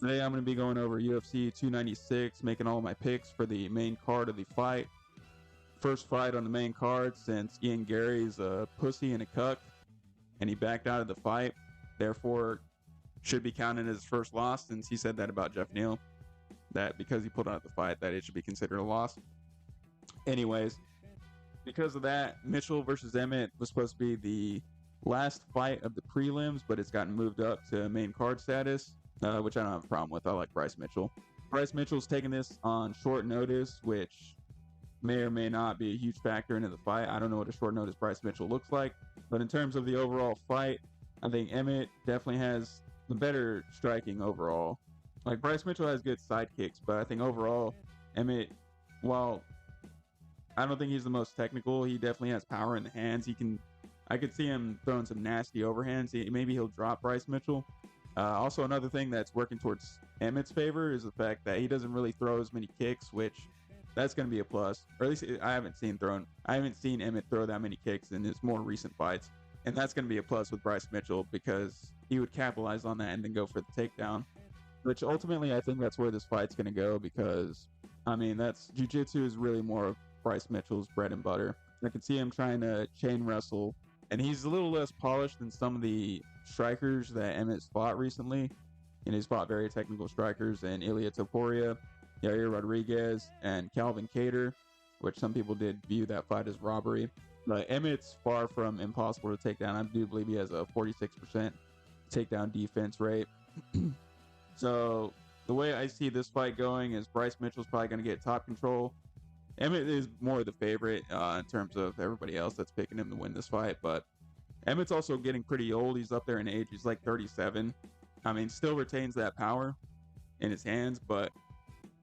Today I'm going to be going over UFC 296, making all my picks for the main card of the fight. First fight on the main card since Ian Gary's a pussy and a cuck, and he backed out of the fight. Therefore, should be counted as his first loss, since he said that about Jeff Neal, that because he pulled out of the fight, that it should be considered a loss. Anyways, because of that, Mitchell versus Emmett was supposed to be the last fight of the prelims, but it's gotten moved up to main card status, which I don't have a problem with. I like Bryce Mitchell. Bryce Mitchell's taking this on short notice, which may or may not be a huge factor into the fight. I don't know what a short notice Bryce Mitchell looks like, but in terms of the overall fight, I think Emmett definitely has the better striking overall. Like, Bryce Mitchell has good sidekicks, but I think overall, Emmett, while I don't think he's the most technical, he definitely has power in the hands. I could see him throwing some nasty overhands. Maybe he'll drop Bryce Mitchell. Also, another thing that's working towards Emmett's favor is the fact that he doesn't really throw as many kicks, which that's going to be a plus. Or at least I haven't seen Emmett throw that many kicks in his more recent fights, and that's going to be a plus with Bryce Mitchell because he would capitalize on that and then go for the takedown. Which ultimately, I think that's where this fight's going to go because, I mean, that's jiu-jitsu is really more of Bryce Mitchell's bread and butter. I can see him trying to chain wrestle, and he's a little less polished than some of the strikers that Emmett's fought recently. And he's fought very technical strikers in Ilia Topuria, Yair Rodriguez, and Calvin Kattar, which some people did view that fight as robbery. But Emmett's far from impossible to take down. I do believe he has a 46% takedown defense rate. So the way I see this fight going is Bryce Mitchell's probably going to get top control. Emmett is more the favorite in terms of everybody else that's picking him to win this fight, but Emmett's also getting pretty old. He's up there in age. He's like 37. I mean, still retains that power in his hands, but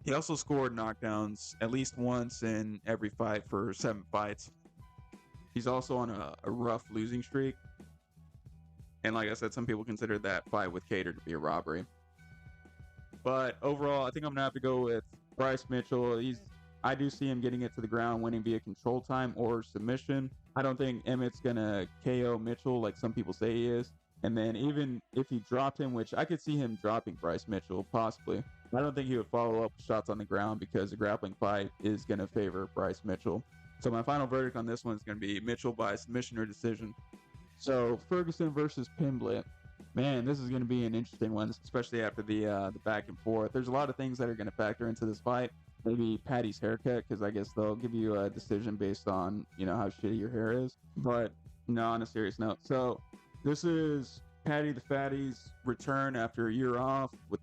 he also scored knockdowns at least once in every fight for 7 fights. He's also on a rough losing streak. And like I said, some people consider that fight with Kattar to be a robbery. But overall, I think I'm going to have to go with Bryce Mitchell. I do see him getting it to the ground, winning via control time or submission. I don't think Emmett's going to KO Mitchell like some people say he is. And then even if he dropped him, which I could see him dropping Bryce Mitchell, possibly, I don't think he would follow up with shots on the ground because the grappling fight is going to favor Bryce Mitchell. So my final verdict on this one is going to be Mitchell by submission or decision. So Ferguson versus Pimblett. Man, this is going to be an interesting one, especially after the back and forth. There's a lot of things that are going to factor into this fight. Maybe Patty's haircut, because I guess they'll give you a decision based on, how shitty your hair is. But no, on a serious note. So this is Patty the Fatty's return after a year off, with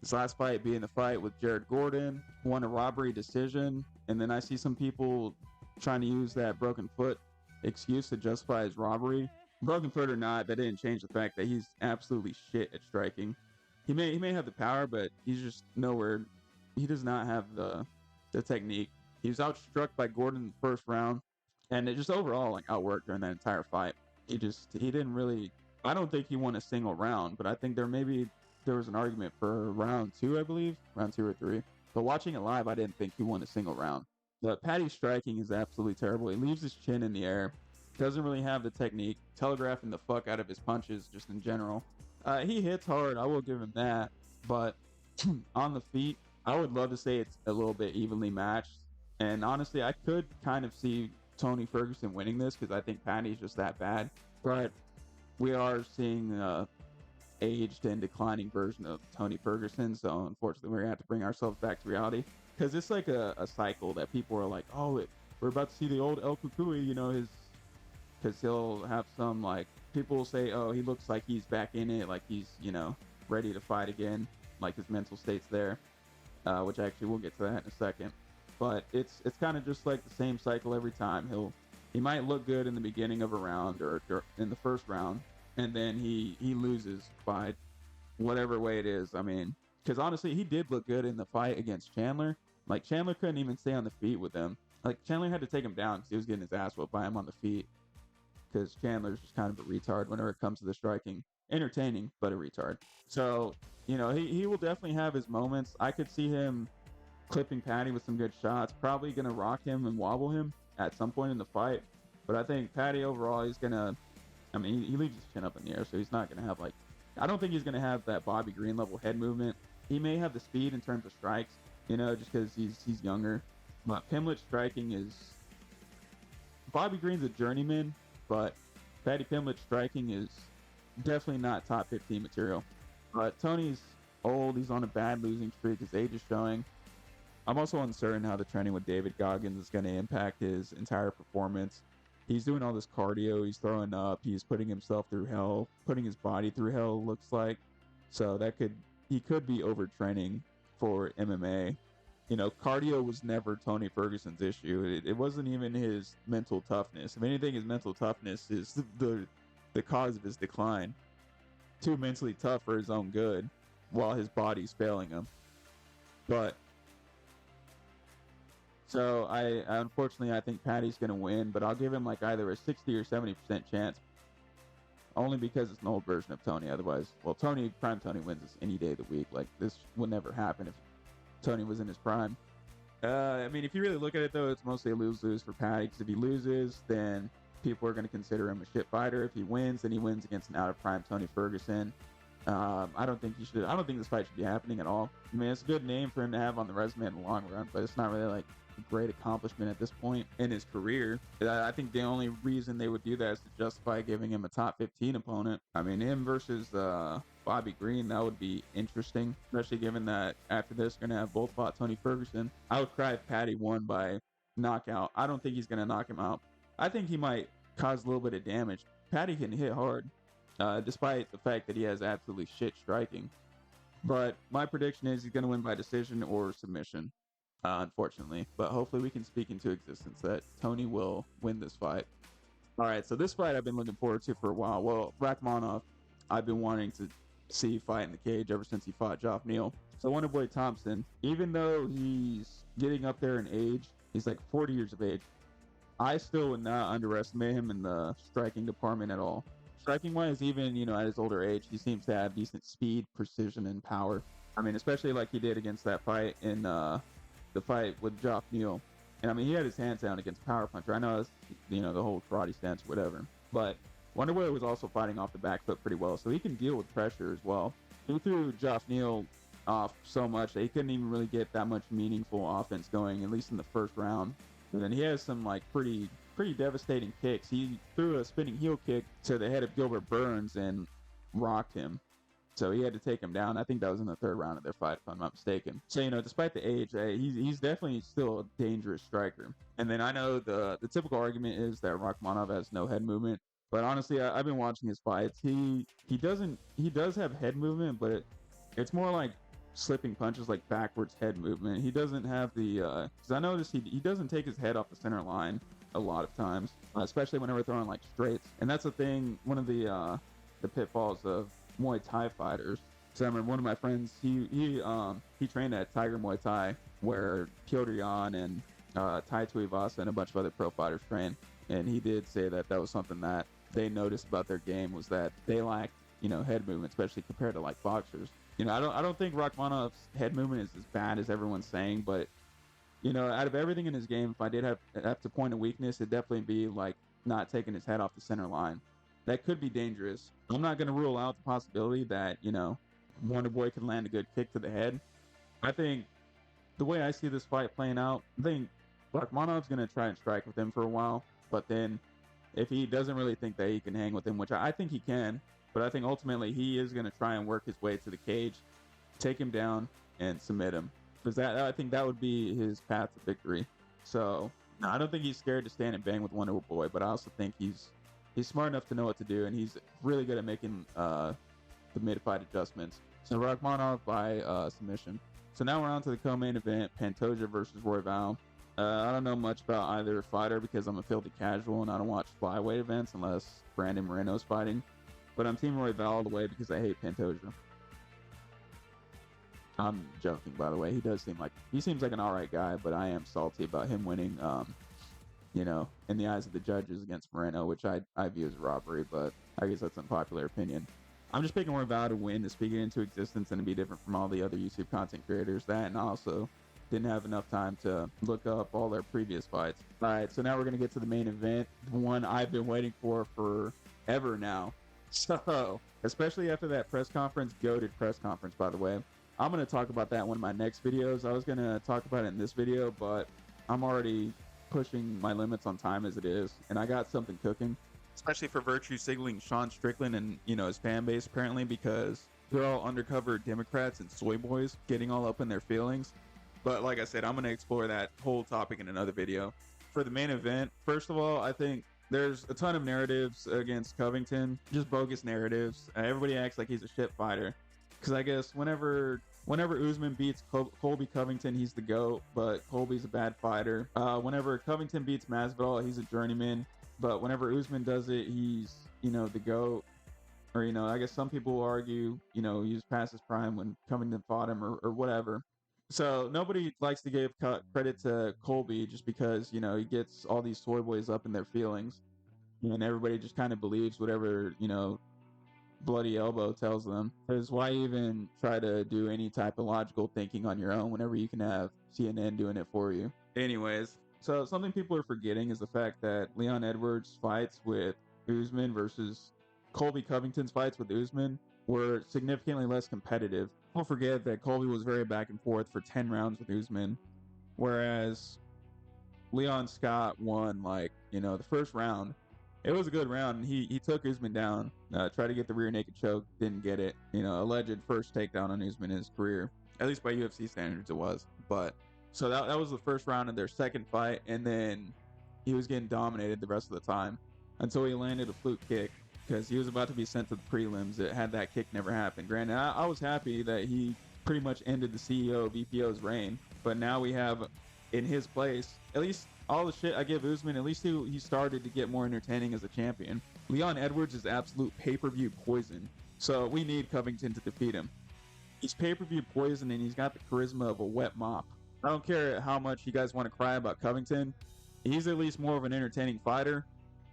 his last fight being the fight with Jared Gordon. Won a robbery decision. And then I see some people trying to use that broken foot excuse to justify his robbery. Broken foot or not, that didn't change the fact that he's absolutely shit at striking. He may have the power, but he's just nowhere. He does not have the technique. He was outstruck by Gordon in the first round, and it just overall outworked during that entire fight. He didn't really. I don't think he won a single round, but I think there was an argument for round 2, I believe, round 2 or 3. But watching it live, I didn't think he won a single round. But Patty's striking is absolutely terrible. He leaves his chin in the air. Doesn't really have the technique, telegraphing the fuck out of his punches just in general. He hits hard, I will give him that, but on the feet, I would love to say it's a little bit evenly matched. And honestly, I could kind of see Tony Ferguson winning this because I think Patty's just that bad. But we are seeing aged and declining version of Tony Ferguson, so unfortunately we're going to have to bring ourselves back to reality. Because it's like a cycle that people are like, oh, we're about to see the old El Cucuy, because he'll have some, like, people will say, oh, he looks like he's back in it, like he's, ready to fight again, like his mental state's there, which actually we'll get to that in a second. But it's kind of just like the same cycle every time. He might look good in the beginning of a round or in the first round, and then he loses by whatever way it is. I mean, because honestly, he did look good in the fight against Chandler. Like, Chandler couldn't even stay on the feet with him. Like, Chandler had to take him down because he was getting his ass whooped by him on the feet. Because Chandler's just kind of a retard whenever it comes to the striking. Entertaining, but a retard. So, he will definitely have his moments. I could see him clipping Patty with some good shots. Probably going to rock him and wobble him at some point in the fight. But I think Patty overall, he's going to... I mean, he leaves his chin up in the air, so he's not going to have, I don't think he's going to have that Bobby Green level head movement. he may have the speed in terms of strikes, just because he's younger. But Pimlet's striking is Bobby Green's a journeyman, but Paddy Pimblett's striking is definitely not top 15 material. But Tony's old. He's on a bad losing streak. His age is showing. I'm also uncertain how the training with David Goggins is going to impact his entire performance. He's doing all this cardio. He's throwing up. He's putting himself through hell, putting his body through hell, looks like. So he could be overtraining for MMA. Cardio was never Tony Ferguson's issue. It wasn't even his mental toughness. If anything, his mental toughness is the cause of his decline. Too mentally tough for his own good, while his body's failing him. But so unfortunately I think Paddy's gonna win, but I'll give him like either a 60 or 70% chance, only because it's an old version of Tony. Otherwise, well, Prime Tony wins this any day of the week. Like, this would never happen if Tony was in his prime. I mean, if you really look at it though, it's mostly a lose-lose for Paddy, because if he loses, then people are going to consider him a shit fighter. If he wins, then he wins against an out-of-prime Tony Ferguson. I don't think this fight should be happening at all. I mean, it's a good name for him to have on the resume in the long run, but it's not really like a great accomplishment at this point in his career. I think the only reason they would do that is to justify giving him a top 15 opponent. I mean, him versus Bobby Green, that would be interesting, especially given that after this, we're going to have both fought Tony Ferguson. I would cry if Paddy won by knockout. I don't think he's going to knock him out. I think he might cause a little bit of damage. Paddy can hit hard, despite the fact that he has absolutely shit striking. But my prediction is he's going to win by decision or submission, unfortunately. But hopefully we can speak into existence that Tony will win this fight. All right, so this fight I've been looking forward to for a while. Well, Rachmanov, I've been wanting to see fight in the cage ever since he fought Geoff Neal. So Wonderboy Thompson, even though he's getting up there in age, he's like 40 years of age, I still would not underestimate him in the striking department at all. Striking-wise, even, at his older age, he seems to have decent speed, precision, and power. I mean, especially like he did against that fight in the fight with Geoff Neal. And I mean, he had his hands down against Power Puncher. I know it's, the whole karate stance or whatever. But Wonderboy was also fighting off the back foot pretty well, so he can deal with pressure as well. He threw Geoff Neal off so much that he couldn't even really get that much meaningful offense going, at least in the first round. And then he has some like pretty devastating kicks. He threw a spinning heel kick to the head of Gilbert Burns and rocked him. So he had to take him down. I think that was in the third round of their fight, if I'm not mistaken. So, despite the age, he's definitely still a dangerous striker. And then I know the typical argument is that Rachmanov has no head movement. But honestly, I've been watching his fights. He does have head movement, but it's more like slipping punches, like backwards head movement. He doesn't have the because I noticed he doesn't take his head off the center line a lot of times, especially whenever throwing like straights. And that's the thing, one of the pitfalls of Muay Thai fighters. So I remember one of my friends, he trained at Tiger Muay Thai, where Piotr Jan and Tai Tuivasa and a bunch of other pro fighters train. And he did say that was something that they noticed about their game, was that they lacked, head movement, especially compared to like boxers. I don't think Rachmanov's head movement is as bad as everyone's saying, but out of everything in his game, if I did have to point a weakness, it'd definitely be like not taking his head off the center line. That could be dangerous. I'm not going to rule out the possibility that, Wonderboy can land a good kick to the head. I think the way I see this fight playing out, I think Rachmanov's going to try and strike with him for a while, but then if he doesn't really think that he can hang with him, which I think he can, but I think ultimately he is going to try and work his way to the cage, take him down, and submit him. Because I think that would be his path to victory. So I don't think he's scared to stand and bang with Wonderboy, but I also think he's smart enough to know what to do, and he's really good at making the mid-fight adjustments. So Rachmanov by submission. So now we're on to the co-main event, Pantoja versus Royval. I don't know much about either fighter because I'm a filthy casual and I don't watch flyweight events unless Brandon Moreno's fighting. But I'm Team Royval all the way because I hate Pantoja. I'm joking, by the way. He seems like an alright guy, but I am salty about him winning, in the eyes of the judges against Moreno, which I view as a robbery, but I guess that's an unpopular opinion. I'm just picking Royval to win, to speak it into existence, and to be different from all the other YouTube content creators. That, and also didn't have enough time to look up all their previous fights. All right, so now we're going to get to the main event, the one I've been waiting for forever now. So, especially after that press conference, goated press conference, by the way. I'm going to talk about that in one of my next videos. I was going to talk about it in this video, but I'm already pushing my limits on time as it is, and I got something cooking, especially for virtue signaling Sean Strickland and, you know, his fan base, apparently, because they're all undercover Democrats and soy boys getting all up in their feelings. But like I said, I'm going to explore that whole topic in another video. For the main event, first of all, I think there's a ton of narratives against Covington, just bogus narratives. Everybody acts like he's a shit fighter, because I guess whenever Usman beats Colby Covington, he's the GOAT, but Colby's a bad fighter. Whenever Covington beats Masvidal, he's a journeyman, but whenever Usman does it, he's, you know, the GOAT. Or, you know, I guess some people will argue, you know, he was past his prime when Covington fought him, or whatever. So nobody likes to give credit to Colby just because, you know, he gets all these soy boys up in their feelings, and everybody just kind of believes whatever, you know, bloody elbow tells them. Because why even try to do any type of logical thinking on your own whenever you can have CNN doing it for you? Anyways, so something people are forgetting is the fact that Leon Edwards' fights with Usman versus Colby Covington's fights with Usman were significantly less competitive. Don't forget that Colby was very back and forth for 10 rounds with Usman, whereas Leon Scott won, like, you know, the first round. It was a good round, and he took Usman down, tried to get the rear naked choke, didn't get it. You know, alleged first takedown on Usman in his career, at least by UFC standards it was. But so that was the first round of their second fight, and then he was getting dominated the rest of the time until he landed a fluke kick, because he was about to be sent to the prelims. Had that kick never happened. Granted, I was happy that he pretty much ended the CEO of EPO's reign, but now we have in his place, at least all the shit I give Usman, at least he started to get more entertaining as a champion. Leon Edwards is absolute pay-per-view poison, so we need Covington to defeat him. He's pay-per-view poison, and he's got the charisma of a wet mop. I don't care how much you guys want to cry about Covington. He's at least more of an entertaining fighter,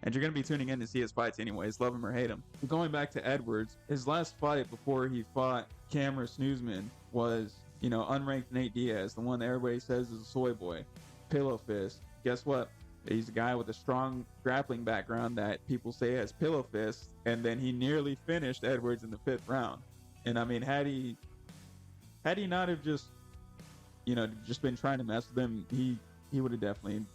and you're going to be tuning in to see his fights anyways, love him or hate him. Going back to Edwards, his last fight before he fought Cameron Snoozman was, you know, unranked Nate Diaz, the one that everybody says is a soy boy. Pillow fist. Guess what? He's a guy with a strong grappling background that people say has pillow fist, and then he nearly finished Edwards in the 5th round. And I mean, had he not have just, you know, just been trying to mess with him, he would have definitely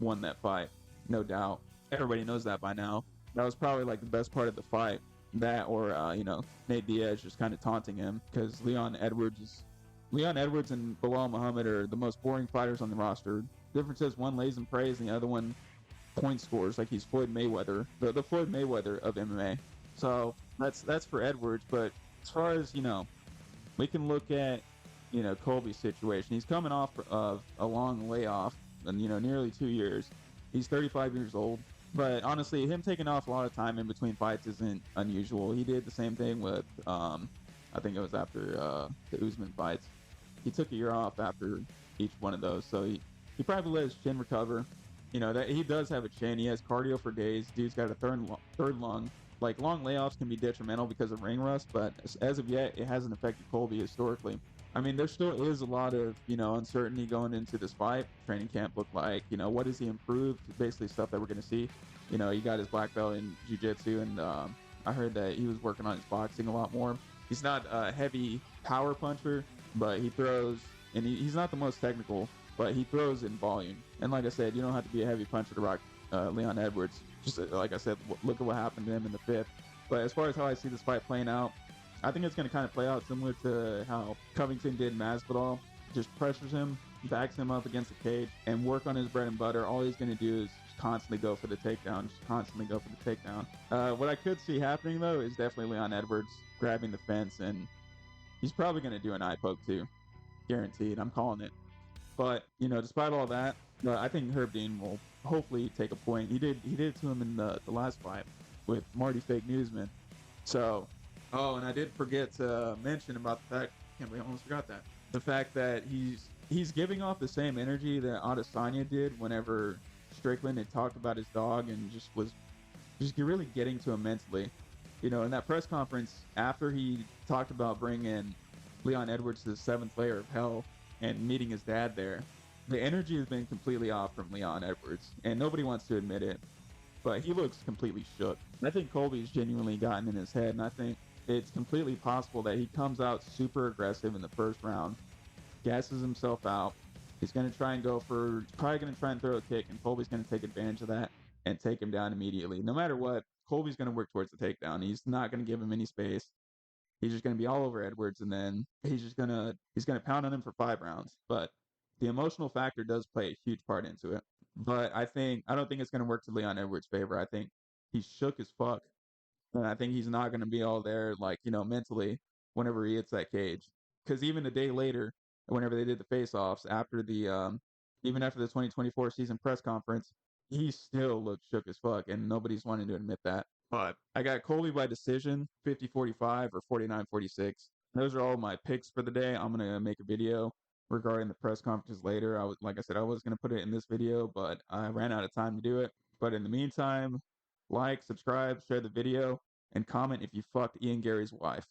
won that fight, no doubt. Everybody knows that by now. That was probably like the best part of the fight. That, or you know, Nate Diaz just kind of taunting him, because Leon Edwards and Bilal Muhammad are the most boring fighters on the roster. The difference is one lays in praise and the other one point scores, like he's Floyd Mayweather, the Floyd Mayweather of MMA. So that's for Edwards. But as far as, you know, we can look at, you know, Colby's situation. He's coming off of a long layoff, and, you know, nearly 2 years. He's 35 years old. But honestly, him taking off a lot of time in between fights isn't unusual. He did the same thing with, I think it was after the Usman fights. He took a year off after each one of those, so he probably let his chin recover. You know, that he does have a chin. He has cardio for days. Dude's got a third lung. Like, long layoffs can be detrimental because of ring rust, but as of yet, it hasn't affected Colby historically. I mean, there still is a lot of, you know, uncertainty going into this fight. Training camp looked like, you know, what has he improved? Basically stuff that we're going to see. You know, he got his black belt in jiu-jitsu, and I heard that he was working on his boxing a lot more. He's not a heavy power puncher, but he throws, and he's not the most technical, but he throws in volume. And like I said, you don't have to be a heavy puncher to rock Leon Edwards. Just like I said, look at what happened to him in the 5th. But as far as how I see this fight playing out, I think it's going to kind of play out similar to how Covington did Masvidal. Just pressures him, backs him up against the cage, and work on his bread and butter. All he's going to do is just constantly go for the takedown, What I could see happening, though, is definitely Leon Edwards grabbing the fence, and he's probably going to do an eye poke, too. Guaranteed. I'm calling it. But, you know, despite all that, I think Herb Dean will hopefully take a point. He did it to him in the last fight with Marty Fake Newsman. So, oh, and I did forget to mention about the fact, can't believe I almost forgot that. The fact that he's giving off the same energy that Adesanya did whenever Strickland had talked about his dog, and was really getting to him mentally. You know, in that press conference after he talked about bringing Leon Edwards to the 7th layer of hell and meeting his dad there, the energy has been completely off from Leon Edwards, and nobody wants to admit it, but he looks completely shook. I think Colby's genuinely gotten in his head, and I think it's completely possible that he comes out super aggressive in the first round, gasses himself out. He's going to try and probably going to try and throw a kick, and Colby's going to take advantage of that and take him down immediately. No matter what, Colby's going to work towards the takedown. He's not going to give him any space. He's just going to be all over Edwards, and then he's going to pound on him for 5 rounds. But the emotional factor does play a huge part into it. But I don't think it's going to work to Leon Edwards' favor. I think he's shook as fuck, and I think he's not going to be all there, like, mentally whenever he hits that cage. Because even a day later, whenever they did the face-offs even after the 2024 season press conference, he still looked shook as fuck, and nobody's wanting to admit that. But I got Colby by decision, 50-45 or 49-46. Those are all my picks for the day. I'm gonna make a video regarding the press conferences later. Like I said, I was gonna put it in this video, but I ran out of time to do it. But in the meantime, like, subscribe, share the video, and comment if you fucked Ian Gary's wife.